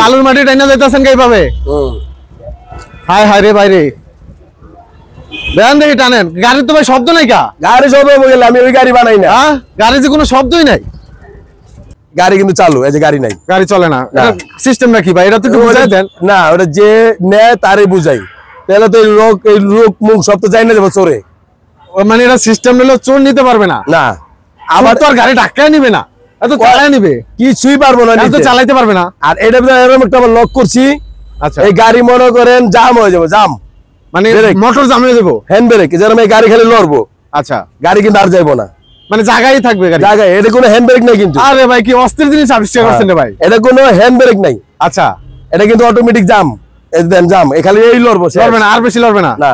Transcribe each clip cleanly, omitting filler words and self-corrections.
বালুর মাটি টাইনা যাইতাছেন কিভাবে? হায় হায় রে ভাই রে, বেন দেখি টানেন। গাড়ির তো ভাই শব্দ নাই কা? গাড়ি শব্দ বলে আমি ওই গাড়ি বানাই না। গাড়ি যে কোনো শব্দই নাই, গাড়ি কিন্তু চালু, এই যে গাড়ি নাই, গাড়ি চলে না। এটা সিস্টেমটা কি ভাই? এটা তো একটু বুঝাই দেন না। ওটা যে নেয় তারই বুঝাই, তাহলে তো এই লোক মুখ সব তো যাই না যাবো চোরে। মানে এটা সিস্টেম হলো চোর নিতে পারবে না। না, আবার তো আর গাড়ি ধাক্কায় নিবে না, এত চালায় নিবে, কিছুই পারবো না, এত চালাইতে পারবে না। আর এটা এরকম একটা লক করছি। আচ্ছা, এই গাড়ি মনে করেন জাম হয়ে যাবে, জাম মানে মোটর জাম হয়ে যাবো, হ্যান্ড ব্রেক, যেরকম এই গাড়ি খালি লড়বো। আচ্ছা, গাড়ি কিন্তু আর যাইবো না, মানে জায়গায় থাকবে গাড়ি, জায়গায়। এটা কোনো হ্যান্ড ব্রেক নাই কিন্তু। আরে ভাই কি অস্থির জিনিস আবিষ্কার করছেন রে ভাই। এটা কোনো হ্যান্ড ব্রেক নাই। আচ্ছা, এটা কিন্তু অটোমেটিক জাম, এই দেন জাম, খালি এই লড়বো, লড়বে না, আর বেশি লড়বে না। না,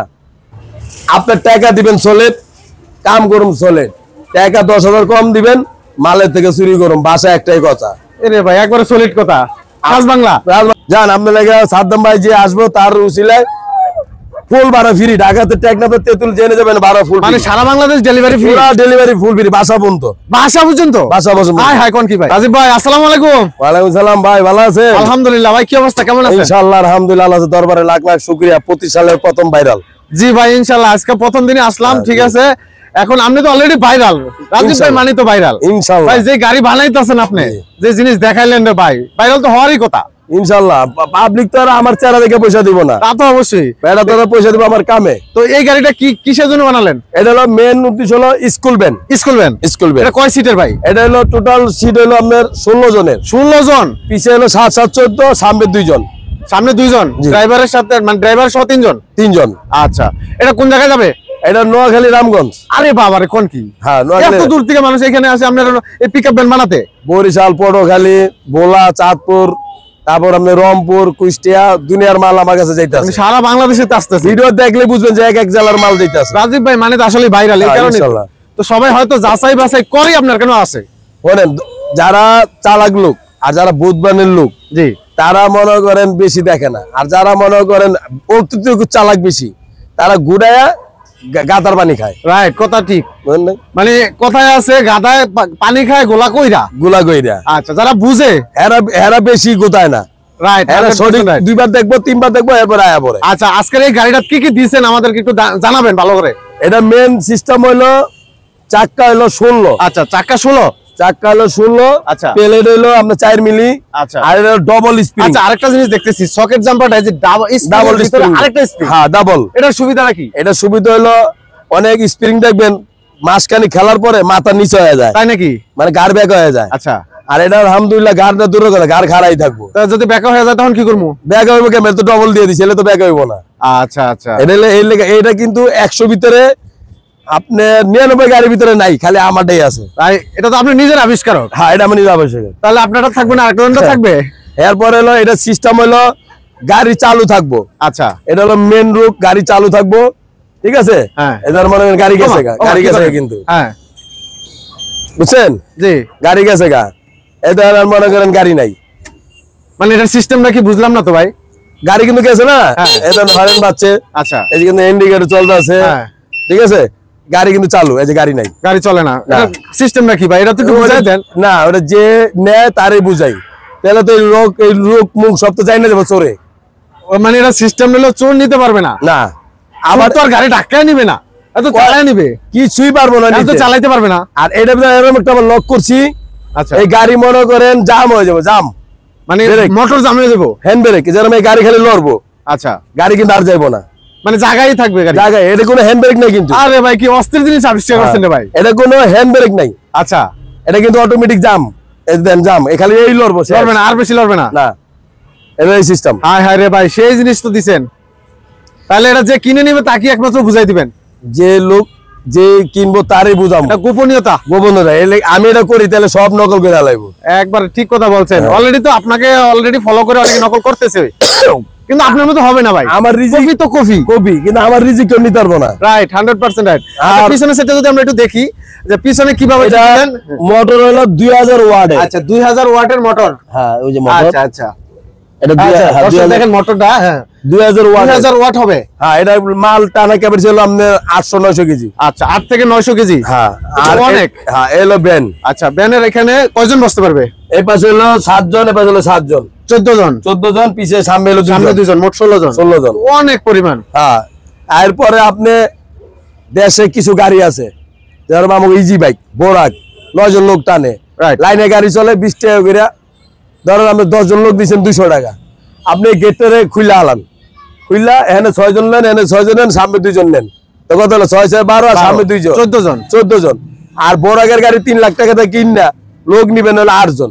আপনার টাকা দিবেন সলিড, কাম করুন সলিড। টাকা 10,000 কম দিবেন, মালের থেকে চুরি করুন, বাসা একটাই কথা। এরে ভাই একবারে সলিড কথা, কাজ বাংলা। জান আপনার লাগে সাদ্দাম ভাই যে আসবো তার উসিলায় ফুল ভাড়া ফ্রি। ঢাকাতে টেকনাফে তেতুল জেনে যাবেন ভাড়া ফুল, মানে সারা বাংলাদেশ ডেলিভারি ফ্রি, পুরো ডেলিভারি ফুল ফ্রি, বাসা পর্যন্ত। বাসা পর্যন্ত? বাসা পর্যন্ত। হাই হাই কোন কি ভাই? রাজীব ভাই আসসালামু আলাইকুম। ওয়ালাইকুম সালাম ভাই, ভালো আছেন? আলহামদুলিল্লাহ। ভাই কি অবস্থা, কেমন আছেন? ইনশাআল্লাহ আলহামদুলিল্লাহ, আল্লাহর দরবারে লাখ লাখ শুকরিয়া। 25 সালের প্রথম ভাইরাল। জি ভাই ইনশাআল্লাহ, আজকে প্রথম দিনে আসলাম। ঠিক আছে, এখন আপনি তো অলরেডি ভাইরাল, রাজীব ভাই মানে তো ভাইরাল ইনশাআল্লাহ। ভাই যে গাড়ি বানাইতেছেন আপনি, যে জিনিস দেখাইলেন রে ভাই, ভাইরাল তো হওয়ারই কথা ইনশাআল্লাহ। পাবলিক তো আর আমার চেহারা দেখে পয়সা দিব না, তা তো অবশ্যই, এটা তো পয়সা দিব আমার কামে। তো এই গাড়িটা কি কিসের জন্য বানালেন? এটা হলো মেন উদ্দেশ্য হলো school van. School van? School van. এটা কয় সিটের ভাই? এটা হলো টোটাল সিট হলো আপনার 16 জনের। 16 জন? পিছে হলো 7 7 14, সামনে 2 জন। সামনে 2 জন, ড্রাইভারের সাথে, মানে ড্রাইভার সহ 3 জন? 3 জন। আচ্ছা, এটা কোন জায়গায় যাবে? এটা নোয়াখালী রামগঞ্জ। আরে বাবা রে, কোন কি? হ্যাঁ, এত দূর থেকে মানুষ এখানে আসে আপনার এই পিকআপ ভ্যান বানাতে? বরিশাল, পটুয়াখালী, ভোলা, চাঁদপুর, তারপর আপনার রংপুর, কুষ্টিয়া, দুনিয়ার মাল আমার কাছে যাইতেছে। সারা বাংলাদেশে আসতেছে। ভিডিও দেখলে বুঝবেন যে এক এক জেলার মাল যাইতেছে। রাজীব ভাই মানে তো আসলে ভাইরাল, এই কারণে তো সবাই হয়তো যাচাই বাছাই করে আপনার কেন আসে। বলেন, যারা চালাক লোক আর যারা বুধবানের লোক, জি, তারা মনে করেন বেশি দেখে না, আর যারা মনে করেন অত্যধিক চালাক বেশি, তারা ঘুরায়া গাদার পানি খায়। রাইট, কথা ঠিক। মানে কথায় আছে গাদায় পানি খায় গোলা কইরা। গোলা কইরা। আচ্ছা, যারা বুঝে এরা বেশি গোতায় না। রাইট, এরা সঠিক 2বার দেখবো 3বার দেখবো, এরপর আয়া পড়ে। আচ্ছা, আজকের এই গাড়িটা কি কি দিয়েছেন আমাদেরকে একটু জানাবেন ভালো করে। এটা মেন সিস্টেম হলো চাক্কা হলো 16। আচ্ছা, চাক্কা 16? চাক্কা হলো 16। আচ্ছা, প্লেট হলো আপনার 4 মিলি। আচ্ছা, আর এটা ডাবল স্প্রিং। আচ্ছা, আরেকটা জিনিস দেখতেছি, সকেট জাম্পারটা এই যে ডাবল স্প্রিং, আরেকটা স্প্রিং। হ্যাঁ, ডাবল। এটার সুবিধাটা কি? এটা সুবিধা হলো অনেক স্প্রিং দেখবেন মাসখানি খেলার পরে মাথা নিচে হয়ে যায়। তাই নাকি? মানে গাড় ব্যাক হয়ে যায়। আচ্ছা, আর এটা আলহামদুলিল্লাহ গাড়টা দূরে কথা, গাড় খাড়াই থাকবো। যদি ব্যাক হয়ে যায় তখন কি করবো? ব্যাক হইব কেমন? তো ডবল দিয়ে দিছি, এলে তো ব্যাক হইব না। আচ্ছা আচ্ছা, এটা কিন্তু 100 ভিতরে আপনি 99 গাড়ির ভিতরে নাই, খালি আমারটাই আছে। তাই এটা তো আপনি নিজের আবিষ্কার? হ্যাঁ, এটা আমি নিজে আবিষ্কার। তাহলে আপনারটা থাকবে না, আরেকজনটা থাকবে? এরপর হলো এটা সিস্টেম হলো গাড়ি চালু থাকবো। আচ্ছা, এটা হলো মেন রুট, গাড়ি চালু থাকবো। ঠিক আছে, এদের মনে করেন গাড়ি গেছে গা, গাড়ি গেছে কিন্তু। হ্যাঁ, বুঝছেন? জি, গাড়ি গেছে গা, এদের মনে করেন গাড়ি নাই। মানে এটার সিস্টেমটা কি বুঝলাম না তো ভাই। গাড়ি কিন্তু গেছে না, এদের হরেন বাজছে। আচ্ছা, এই যে কিন্তু ইন্ডিকেটর চলতে আছে। ঠিক আছে, গাড়ি কিন্তু চালু, এই যে গাড়ি নাই, গাড়ি চলে না। এটা সিস্টেমটা কি ভাই? এটা তো একটু বুঝাই দেন না। ওটা যে নেয় তারই বুঝাই, তাহলে তো এই লোক মুখ সব তো যাই না যাবো চোরে। মানে এটা সিস্টেম হলো চোর নিতে পারবে না। না, আবার তো আর গাড়ি ধাক্কায় নিবে না, এত চালায় নিবে, কিছুই পারবো না, এত চালাইতে পারবে না। আর এটা এরকম একটা লক করছি। আচ্ছা, এই গাড়ি মনে করেন জাম হয়ে যাবে, জাম মানে মোটর জাম হয়ে যাবো, হ্যান্ড ব্রেক, যেরকম এই গাড়ি খালি লড়বো। আচ্ছা, গাড়ি কিন্তু আর যাইবো না, মানে জায়গায় থাকবে গাড়ি, জায়গায়। এটা কোনো হ্যান্ড ব্রেক নাই কিন্তু। আরে ভাই কি অস্থির জিনিস আবিষ্কার করছেন রে ভাই। এটা কোনো হ্যান্ড ব্রেক নাই। আচ্ছা, এটা কিন্তু অটোমেটিক জাম, দেন জাম, খালি এই লড়বো, লড়বে না, আর বেশি লড়বে না। না, এটাই সিস্টেম। হায় হায় রে ভাই, সেই জিনিস তো দিছেন। তাহলে এটা যে কিনে নিবে তাকে একমাত্র বুঝাই দিবেন, যে লোক যে কিনবো তারই বুঝাবো। এটা গোপনীয়তা, গোপনীয়তা। আমি এটা করি তাহলে সব নকল করে লাইবো। একবার ঠিক কথা বলছেন। অলরেডি তো আপনাকে অলরেডি ফলো করে অনেকে নকল করতেছে, কিন্তু আপনার মতো হবে না ভাই। আমার রিজিক তো কফি, কিন্তু আমার রিজিক কেউ নিতে পারবো না। Right, 100% right. আর পিছনের সেটটা যদি আমরা একটু দেখি যে পিছনে কিভাবে দিলেন। মোটর হলো 2000 ওয়াট। আচ্ছা, 2000 ওয়াটের মোটর। হ্যাঁ, ওই যে মোটর। আচ্ছা আচ্ছা, এটা দেখেন মোটরটা, হ্যাঁ 2000 ওয়াট হবে। হ্যাঁ, এটা মাল টানা ক্যাপাসিটি ছিল আপনার 800-900 কেজি। আচ্ছা, 8 থেকে 900 কেজি। হ্যাঁ, আর অনেক। হ্যাঁ, এলো ব্যান। আচ্ছা, ব্যানের এখানে কয়জন বসতে পারবে? এই পাশে হলো 7 জন, এই পাশে হলো 7 জন, 14 জন। 14 জন, পিছে সামনে হলো 2 জন, মোট 16 জন। 16 জন, অনেক পরিমাণ। হ্যাঁ। এরপরে আপনি দেশে কিছু গাড়ি আছে, যেরকম আমার ইজি বাইক, বোরাক, 9 জন লোক টানে, লাইনে গাড়ি চলে 20 টাকা করে। ধরেন আপনি 10 জন লোক দিচ্ছেন 200 টাকা, আপনি গেটে খুলে আলান, খুললা এখানে 6 জন নেন, এখানে 6 জন নেন, সামনে 2 জন নেন, তো কত হলো 6 6 12, আর সামনে 2 জন, 14 জন। 14 জন। আর বোরাকের গাড়ি 3 লাখ টাকা দিয়ে কিনা লোক নিবেন হলো 8 জন।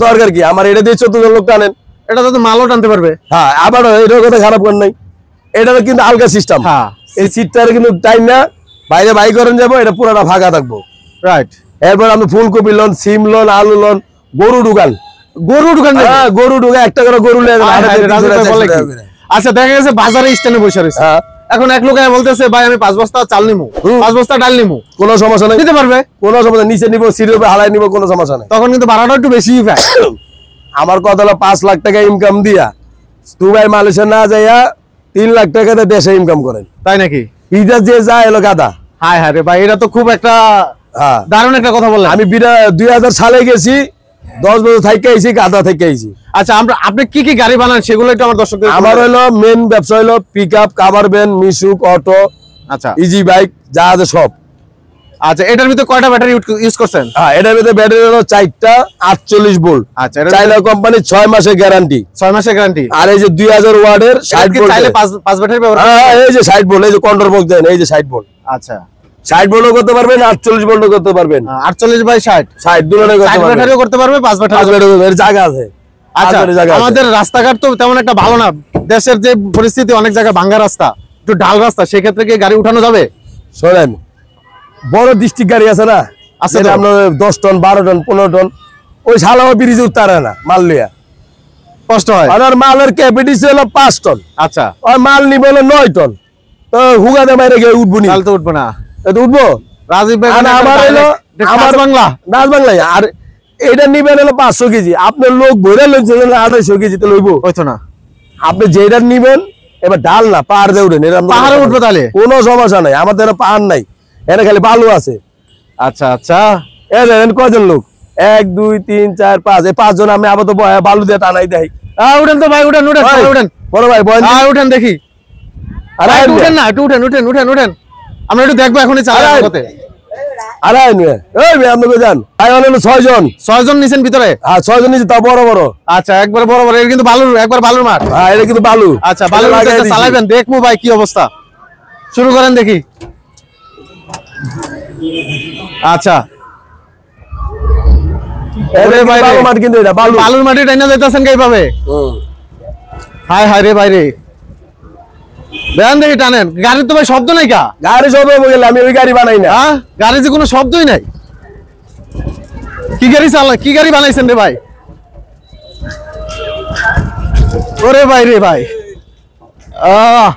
দরকার কি আমার এটা দিয়ে 14 জন লোক টানেন, এটা তো মালও টানতে পারবে। হ্যাঁ, আবার এটার কথা খারাপ করেন নাই, এটারও কিন্তু আলগা সিস্টেম। হ্যাঁ, এই সিটটার কিন্তু টাইম না, বাইরে বাই করেন যাবো, এটা পুরোটা ফাঁকা থাকবো। রাইট। এরপর আপনি ফুলকপি লোন, সিম লোন, আলু লোন, গরু ঢুকান, হ্যাঁ, গরু ঢুকা, একটা করে গরু নিয়ে যাবেন। আচ্ছা, দেখা গেছে বাজারে স্ট্যান্ডে বসে রয়েছে, এখন এক লোক বলতেছে ভাই আমি 5 বস্তা চাল নিমু, 5 বস্তা ডাল নিমু, কোনো সমস্যা নেই, নিতে পারবে, কোনো সমস্যা, নিচে নিবো, সিটের উপরে হালাই নিবো, কোনো সমস্যা নেই। তখন কিন্তু ভাড়াটা একটু বেশি পায়। আমার কথা হলো 5 লাখ টাকা ইনকাম দিয়া দুবাই মালয়েশিয়া না যাইয়া 3 লাখ টাকাতে দেশে ইনকাম করেন, তাই নাকি? ইটা যে যায় এলো গাদা। হায় হায় রে ভাই, এটা তো খুব একটা দারুণ একটা কথা বললেন। আমি 2000 সালে গেছি, 10 বছর থেকে আইছি, গাদা থেকে আইছি। আচ্ছা, আপনি কি কি গাড়ি বানান সেগুলো একটু আমার দর্শকদের। আমার হলো মেন ব্যবসা হলো পিকআপ, কাভার ভ্যান, মিশুক, অটো, আচ্ছা, ইজি বাইক, যা আছে সব। আচ্ছা, এটার ভিতরে কয়টা ব্যাটারি ইউজ করছেন? হ্যাঁ, এটার ভিতরে ব্যাটারি হলো 4টা 48 ভোল্ট। আচ্ছা, চাইনা কোম্পানি 6 মাসের গ্যারান্টি, 6 মাসের গ্যারান্টি। আর এই যে 2000 ওয়াটের 60 ভোল্ট, চাইলে 5 ব্যাটারি ব্যবহার করতে। হ্যাঁ, এই যে 60 ভোল্ট, এই যে কন্ট্রোল বক্স দেন, এই যে 60 ভোল্ট। আচ্ছা, 60 ভোল্টও করতে পারবেন, 48 ভোল্টও করতে পারবেন, 48/60 60 দুটোই করতে পারবেন, ব্যাটারিও করতে পারবে, 5 ব্যাটারি এর জায়গা আছে। আচ্ছা, আমাদের রাস্তাঘাট তো তেমন একটা ভালো না, দেশের যে পরিস্থিতি, অনেক জায়গায় ভাঙ্গা রাস্তা, একটু ঢাল রাস্তা, সেই ক্ষেত্রে কি গাড়ি উঠানো যাবে? শোনেন, বড় ডিস্ট্রিক্ট গাড়ি আছে না, আছে যেটা আপনার 10 টন 12 টন 15 টন, ওই শালাও ব্রিজে উঠতে না, মাল লিয়া কষ্ট হয়। আর মালের ক্যাপাসিটি হলো 5 টন। আচ্ছা, আর মাল নিবে হলো 9 টন, তো হুগাতে বাইরে গিয়ে উঠবো নি, তাহলে তো উঠবো না। তো উঠবো। রাজীব ভাই, আমার হলো আমার বাংলা, নাচ বাংলায়, আর এটা নিবেন হলো 500 কেজি, আপনার লোক ভরে লইছে 2800 কেজি, তো লইবো হইতো না। আপনি যেটা নিবেন, এবার ডাল না পাহাড় দিয়ে উঠেন, পাহাড়ে উঠবো তাহলে কোনো সমস্যা নাই, আমাদের পাহাড় নাই, এখানে খালি বালু আছে। আচ্ছা আচ্ছা, কয়জন লোক? 1 2 3 4 5, এই 5 জন আমি আবার তো বালু দিয়ে টানাই দেই। উঠেন তো ভাই, উঠেন উঠেন উঠেন, বড় ভাই বলেন, উঠেন দেখি। আরে উঠেন না, একটু উঠেন উঠেন উঠেন উঠেন, আমরা একটু দেখবো এখনই চালাতে। আরে আপনি কই যান? ভাই হলো 6 জন। 6 জন নিছেন ভিতরে? হ্যাঁ, 6 জন নিছে, তা বড় বড়। আচ্ছা, একবার বড় বড়, এটা কিন্তু বালুর, একবার বালুর মাঠ। হ্যাঁ, এটা কিন্তু বালু। আচ্ছা, বালুর মাঠে চালাবেন, দেখবো ভাই কি অবস্থা। শুরু করেন দেখি। আচ্ছা, বালুর মাঠ, কিন্তু এটা বালুর মাটি টাইনা যাইতাছেন কিভাবে? হায় হায় রে ভাই রে, দেন দেখি টানেন। গাড়ির তো ভাই শব্দ নাই কা? গাড়ি শব্দ হয়ে গেল, আমি ওই গাড়ি বানাই না। গাড়ি যে কোনো শব্দই নাই। কি গাড়ি কি গাড়ি বানাইছেন রে ভাই? ওরে ভাই রে ভাই,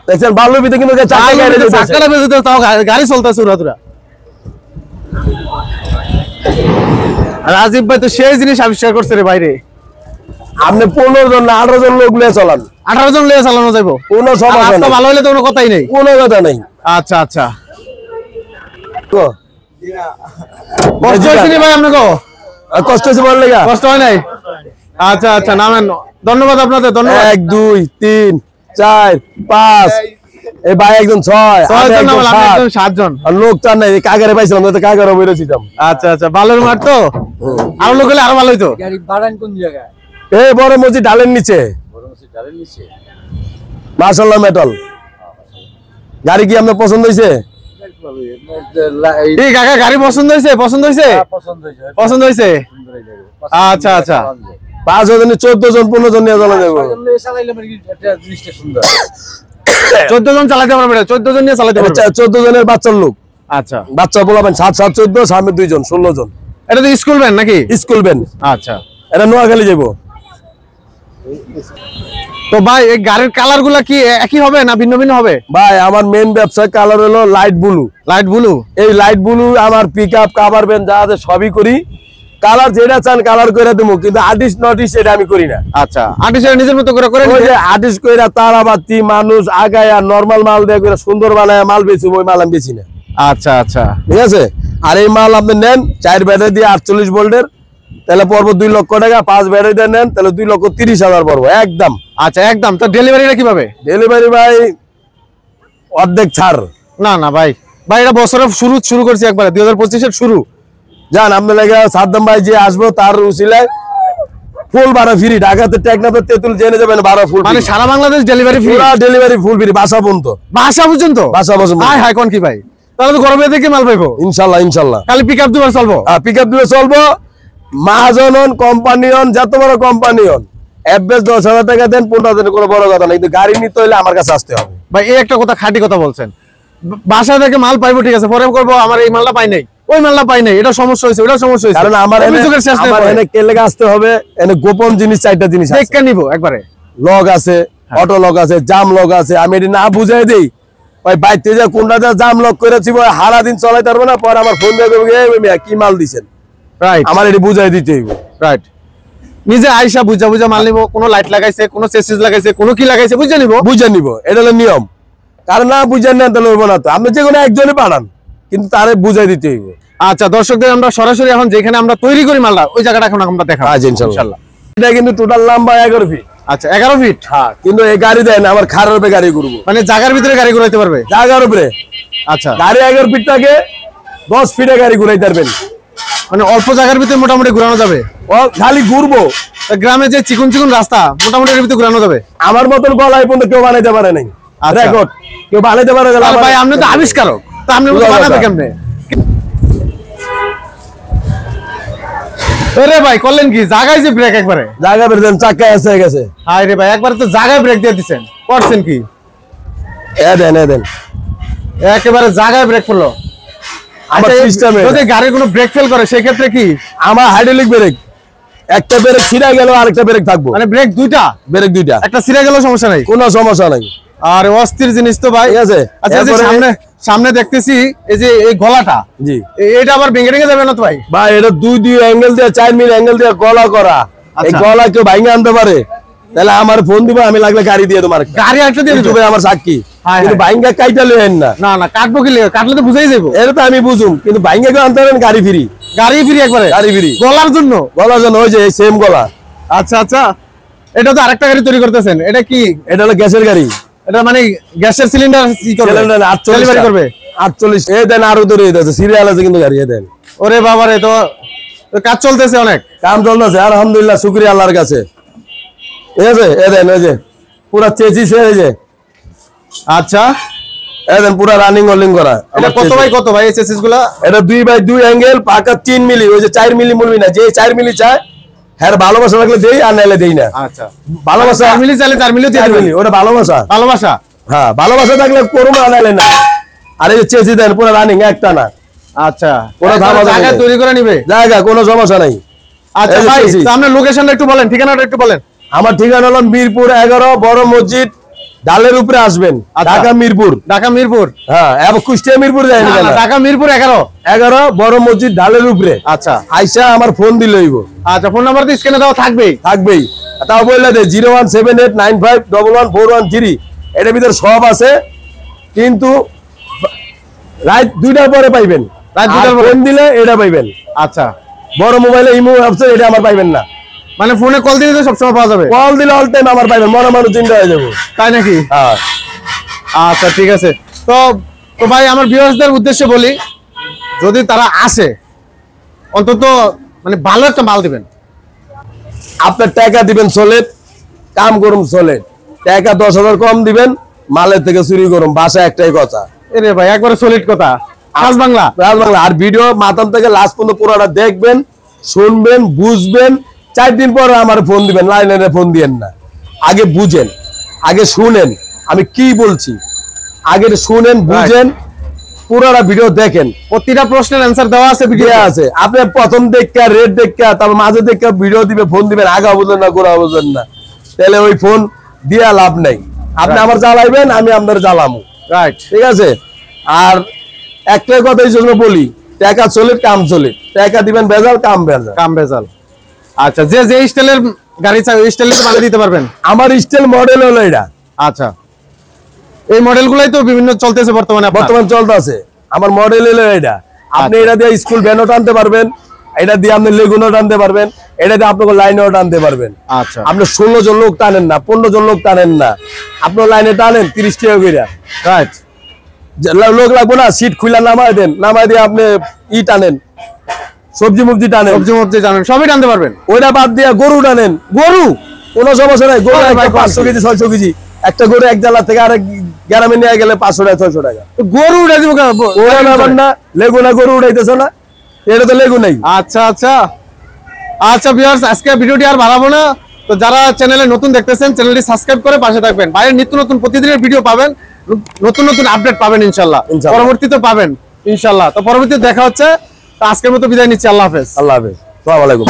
দেখছেন বালুর ভিতরে কিন্তু চাকাটা বেজে, তাও গাড়ি চলতেছে উড়াতুরা। রাজীব ভাই তো সেই জিনিস আবিষ্কার করছে রে বাইরে। আপনি 15 জন না 18 জন লোক নিয়ে চালান, 18 জন নিয়ে চালানো যাবো, কোনো সমস্যা রাস্তা ভালো হলে তো কোনো কথাই নেই, কোনো কথা নেই। আচ্ছা আচ্ছা, কষ্ট হয়েছে নি ভাই আপনাকে? কষ্ট হয়েছে বললে, কষ্ট হয় নাই? আচ্ছা আচ্ছা, নামেন। ধন্যবাদ আপনাদের, ধন্যবাদ। 1 2 3 4 5, এই ভাই একজন 6 7 জন, আর লোক চার নাই, কাগারে পাইছিলাম, তো কাগারে বেরোছিলাম। আচ্ছা আচ্ছা, ভালোর মাঠ তো, আরো লোক হলে আরো ভালো হইতো। গাড়ি বাড়ান কোন জায়গায়? এই বড় মসজিদ ডালের নিচে, মাশাআল্লাহ মেটাল গাড়ি। কি আপনার পছন্দ হয়েছে? এই কাকা গাড়ি পছন্দ হয়েছে? পছন্দ হয়েছে, পছন্দ হয়েছে। আচ্ছা আচ্ছা, 5 জন 14 জন 15 জন নিয়ে চালা যাবো। 14 জন চালাতে পারবে, 14 জন নিয়ে চালাতে পারবে। 14 জনের বাচ্চার লোক। আচ্ছা, বাচ্চা বলাবেন 7 7 14, সামনে 2 জন 16 জন। এটা তো স্কুল ভ্যান নাকি? School van. আচ্ছা, এটা নোয়াখালী যাবো। তো ভাই এই গাড়ির কালার গুলা কি একই হবে না ভিন্ন ভিন্ন হবে? ভাই আমার মেইন ব্যবসা কালার হলো লাইট ব্লু। লাইট ব্লু, এই লাইট ব্লু আমার পিকআপ, কাভার ভ্যান যা আছে সবই করি। কালার যেটা চান কালার করে দেবো, কিন্তু আর্টিস্ট নটিস্ট এটা আমি করি না। আচ্ছা, আর্টিস্টের নিজের মতো করে ওই যে আর্টিস্ট কইরা তারাবাতি মানুষ আগায় আর নরমাল মাল দিয়ে করে সুন্দর বানায় মাল বেচি, ওই মাল আমি বেচি না। আচ্ছা আচ্ছা, ঠিক আছে। আর এই মাল আপনি নেন 4 ব্যাটারি দিয়ে 48 ভোল্টের, তাহলে পড়বো 2 লক্ষ টাকা। 5 ব্যাটারি দিয়ে নেন তাহলে 2,30,000 পড়বো একদম। আচ্ছা একদম। তো ডেলিভারিটা কিভাবে? ডেলিভারি ভাই অর্ধেক ছাড়। না না ভাই, ভাই এটা বছরের শুরু করছি একবারে 2025 এর শুরু। জান আপনার লাগে সাদ্দাম ভাই যে আসবো তার উসিলায় ফুল ভাড়া ফ্রি। ঢাকাতে টেকনাফের তেতুল জেনে যাবেন ভাড়া ফুল, মানে সারা বাংলাদেশ ডেলিভারি ফ্রি? পুরো ডেলিভারি ফুল ফ্রি, বাসা পর্যন্ত। বাসা পর্যন্ত? বাসা পর্যন্ত। হাই হাই কোন কি ভাই, তাহলে তো গরমে থেকে মাল পাইবো ইনশাআল্লাহ ইনশাআল্লাহ। খালি পিকআপ দুবার চলবো? পিকআপ দিয়ে চলবো। মহাজন হন, কোম্পানি হন, যত বড় কোম্পানি হন, অ্যাভারেজ 10,000 টাকা দেন 15 দিনের কোনো বড় কথা না, কিন্তু গাড়ি নিতে হলে আমার কাছে আসতে হবে। ভাই এই একটা কথা খাঁটি কথা বলছেন, বাসা থেকে মাল পাইবো ঠিক আছে, পরে করবো আমার এই মালটা পাই নাই, ওই মালটা পাই নাই, এটা সমস্যা হয়েছে, ওটা সমস্যা হয়েছে। কারণ আমার এনে কে লেগে আসতে হবে, এনে গোপন জিনিস 4টা জিনিস আছে। দেখে নিবো একবারে। লগ আছে, অটো লগ আছে, জাম লগ আছে। আমি এটি না বুঝাই দেই, ওই বাইতে যা কোনটা জাম লগ করেছি হারা দিন চলাইতে পারবো না, পরে আমার ফোন দিয়ে কি মাল দিচ্ছেন, রাইট, আমার এটি বুঝাই দিতে হইব। রাইট, নিজে আইসা বুঝা বুঝা মাল নিবো, কোনো লাইট লাগাইছে, কোনো চেসিস লাগাইছে, কোনো কি লাগাইছে বুঝে নিবো, বুঝে নিব, এটা হলো নিয়ম। কারণ না বুঝেন না তাহলে হইব না। তো আপনি যে কোনো একজনই পাঠান, কিন্তু তারে বুঝাই দিতে হইব। আচ্ছা দর্শকদের আমরা সরাসরি এখন যেখানে আমরা তৈরি করি মালটা, ওই জায়গাটা এখন আমরা দেখাবো ইনশাআল্লাহ। এটা কিন্তু টোটাল লম্বা 11 ফিট। আচ্ছা 11 ফিট? হ্যাঁ, কিন্তু এই গাড়ি দেন আমার খারার উপরে গাড়ি করবো, মানে জায়গার ভিতরে গাড়ি ঘুরাইতে পারবে? জায়গার উপরে। আচ্ছা, গাড়ি 11 ফিট থাকে, 10 ফিটে গাড়ি ঘুরাইতে পারবেন। মানে অল্প জায়গার ভিতরে মোটামুটি ঘুরানো যাবে? ও খালি ঘুরবো। গ্রামে যে চিকন চিকন রাস্তা মোটামুটি এর ভিতরে ঘুরানো যাবে? আমার মতন গলায় পর্যন্ত কেউ বানাইতে পারে নাই রেকর্ড, কেউ বানাইতে পারে না। ভাই আপনি তো আবিষ্কারক, তো আপনি বানাবে কেমনে? আরে ভাই করলেন কি, জায়গায় যে ব্রেক একবারে জায়গা বের দেন, চাকা এসে গেছে। হাই রে ভাই, একবারে তো জায়গায় ব্রেক দিয়ে দিচ্ছেন, করছেন কি? এ দেন একেবারে জায়গায় ব্রেক পড়লো। আমার সিস্টেমে যদি গাড়ির কোনো ব্রেক ফেল করে সেই ক্ষেত্রে কি? আমার হাইড্রোলিক ব্রেক, একটা ব্রেক ছিঁড়া গেল আরেকটা ব্রেক থাকবো, মানে ব্রেক দুইটা? ব্রেক দুইটা, একটা ছিঁড়ে গেল সমস্যা নাই, কোনো সমস্যা নাই। আর অস্থির জিনিস তো ভাই। ঠিক আছে। আচ্ছা এই যে সামনে দেখতেছি এই যে এই গলাটা, জি এটা আবার ভেঙে ভেঙে যাবে না তো ভাই? ভাই এটা দুই অ্যাঙ্গেল দিয়ে 4 মিলি অ্যাঙ্গেল দিয়ে গলা করা। এই গলা কেউ ভাঙে আনতে পারে, তাহলে আমার ফোন দিব, আমি লাগলে গাড়ি দিয়ে তোমার গাড়ি একটা দিয়ে দিবে আমার সাক্ষী। কিন্তু ভাঙা কাইটা লইেন না। না না, কাটবো কি লিয়ে? কাটলে তো বুঝাই যাবো। এটা তো আমি বুঝুম, কিন্তু ভাঙা কেউ আনতে পারেন গাড়ি ফ্রি। গাড়ি ফ্রি একবারে? গাড়ি ফ্রি গলার জন্য? গলার জন্য, ওই যে সেম গলা। আচ্ছা আচ্ছা, এটা তো আরেকটা গাড়ি তৈরি করতেছেন, এটা কি? এটা হলো গ্যাসের গাড়ি। এটা মানে গ্যাসের সিলিন্ডার কি করবে? সিলিন্ডার 48 করবে। 48 এই দেন, আরো ধরে দিতেছে, সিরিয়াল আছে কিন্তু গাড়ি দেন। ওরে বাবা রে, তো কাজ চলতেছে, অনেক কাম চলতেছে আলহামদুলিল্লাহ, শুকরিয়া আল্লাহর কাছে। ঠিক আছে, এই দেন ওই যে পুরা চেচিস এই যে। আচ্ছা এই দেন পুরা রানিং ওলিং করা। এটা কত ভাই এই চেসিস গুলা? এটা 2x2 অ্যাঙ্গেল, পাকা 3 মিলি। ওই যে 4 মিলি মুলবি না, যে 4 মিলি চায় হ্যাঁ ভালোবাসা লাগলে দেই, আর নাইলে দেই না। আচ্ছা ভালোবাসা 4 মিলি চাইলে 4 মিলি দিয়ে দিবেন? ওটা ভালোবাসা। ভালোবাসা, হ্যাঁ ভালোবাসা থাকলে করুন, আর নাইলে না। আর এই চেচি দেন পুরা রানিং, একটা না। আচ্ছা, পুরো জায়গা তৈরি করে নিবে? জায়গা কোনো সমস্যা নাই। আচ্ছা ভাই, তো আপনার লোকেশনটা একটু বলেন, ঠিকানাটা একটু বলেন। আমার ঠিকানা হলো মিরপুর 11, বড় মসজিদ ডালের উপরে আসবেন, ঢাকা মিরপুর। ঢাকা মিরপুর? হ্যাঁ, এবং কুষ্টিয়া মিরপুর যায়নি কেন? ঢাকা মিরপুর 11 বড় মসজিদ ডালের উপরে। আচ্ছা, আইসা আমার ফোন দিলে হইব। আচ্ছা, ফোন নাম্বার তো স্ক্রিনে দেওয়া থাকবেই। তাও বললে দে 01789514113। এটার ভিতরে সব আছে, কিন্তু রাত 2টার পরে পাইবেন। রাত 2টার পরে ফোন দিলে এটা পাইবেন। আচ্ছা, বড় মোবাইলে ইমো অ্যাপসে এটা আমার পাইবেন না। মানে ফোনে কল দিলে সব সময় পাওয়া যাবে? কল দিলে অল টাইম আমার পাইবেন, মনে মনে চিন্তা হয়ে যাবো। তাই নাকি? হ্যাঁ। আচ্ছা ঠিক আছে। তো ভাই আমার ভিউয়ার্সদের উদ্দেশ্যে বলি, যদি তারা আসে অন্তত মানে ভালো একটা মাল দিবেন। আপনার টাকা দিবেন সলিড, কাম করুন সলিড। টাকা 10,000 কম দিবেন, মালের থেকে চুরি করুন। ভাষা একটাই কথা। এরে ভাই একবারে সলিড কথা, রাজবাংলা। আর ভিডিও মাথাম থেকে লাস্ট পর্যন্ত পুরোটা দেখবেন, শুনবেন, বুঝবেন। 4 দিন পরে আমার ফোন দিবেন, লাইনে ফোন দিয়েন না। আগে বুঝেন, আগে শুনেন আমি কি বলছি, আগে শুনেন, বুঝেন, পুরোটা ভিডিও দেখেন। প্রতিটা প্রশ্নের অ্যানসার দেওয়া আছে, ভিডিও আছে। আপনি প্রথম দেখা, রেট দেখা, তারপর মাঝে দেখা ভিডিও দিবে, ফোন দিবেন, আগা বুঝলেন না, গোড়া বুঝলেন না, তাহলে ওই ফোন দিয়া লাভ নাই। আপনি আমার জ্বালাইবেন, আমি আপনার জ্বালামু। রাইট, ঠিক আছে। আর একটাই কথা এই জন্য বলি, টাকা চলে কাম চলে, টাকা দিবেন ভেজাল, কাম ভেজাল। কাম ভেজাল। আচ্ছা, যে যে স্টাইলের গাড়ি চাই ওই স্টাইলে বানিয়ে দিতে পারবেন? আমার স্টাইল মডেল হলো এটা। আচ্ছা, এই মডেলগুলাই তো বিভিন্ন চলতেছে বর্তমানে, বর্তমান চলতেছে। আমার মডেল হলো এটা। আপনি এটা দিয়ে স্কুল ভ্যানও টানতে পারবেন, এটা দিয়ে আপনি লেগুনও টানতে পারবেন, এটা দিয়ে আপনাকে লাইনেও টানতে পারবেন। আচ্ছা, আপনি 16 জন লোক টানেন না, 15 জন লোক টানেন না, আপনি লাইনে টানেন 30 টাকা করে। রাইট। লোক লাগবো না, সিট খুলে নামাই দেন, নামাই দিয়ে আপনি টানেন, সবজি মুবজি টানেন, সবজি মধ্যে জানেন, সবই টানতে পারবেন। ওইটা বাদ দিয়ে গরু টানেন। গরু কোনো সমস্যা নাই। গরু 500 কেজি 600 কেজি, একটা গরু এক জেলা থেকে আরেক গ্রামে নিয়ে গেলে 500 টাকা 600 টাকা। গরু উড়াই দিব ওরা ব্যাপার না, লেগু না, গরু উড়াইতেছে না, এটা তো লেগু নাই। আচ্ছা আচ্ছা আচ্ছা ভিউয়ার্স, আজকে ভিডিওটি আর বাড়াবো না। তো যারা চ্যানেলে নতুন দেখতেছেন, চ্যানেলটি সাবস্ক্রাইব করে পাশে থাকবেন। বাইরের নিত্য নতুন প্রতিদিনের ভিডিও পাবেন, নতুন নতুন আপডেট পাবেন ইনশাআল্লাহ। পরবর্তীতে পাবেন ইনশাআল্লাহ। তো পরবর্তীতে দেখা হচ্ছে। তো আজকের মতো বিদায় নিচ্ছি। আল্লাহ হাফেজ। আল্লাহ হাফেজ। আসসালামু আলাইকুম।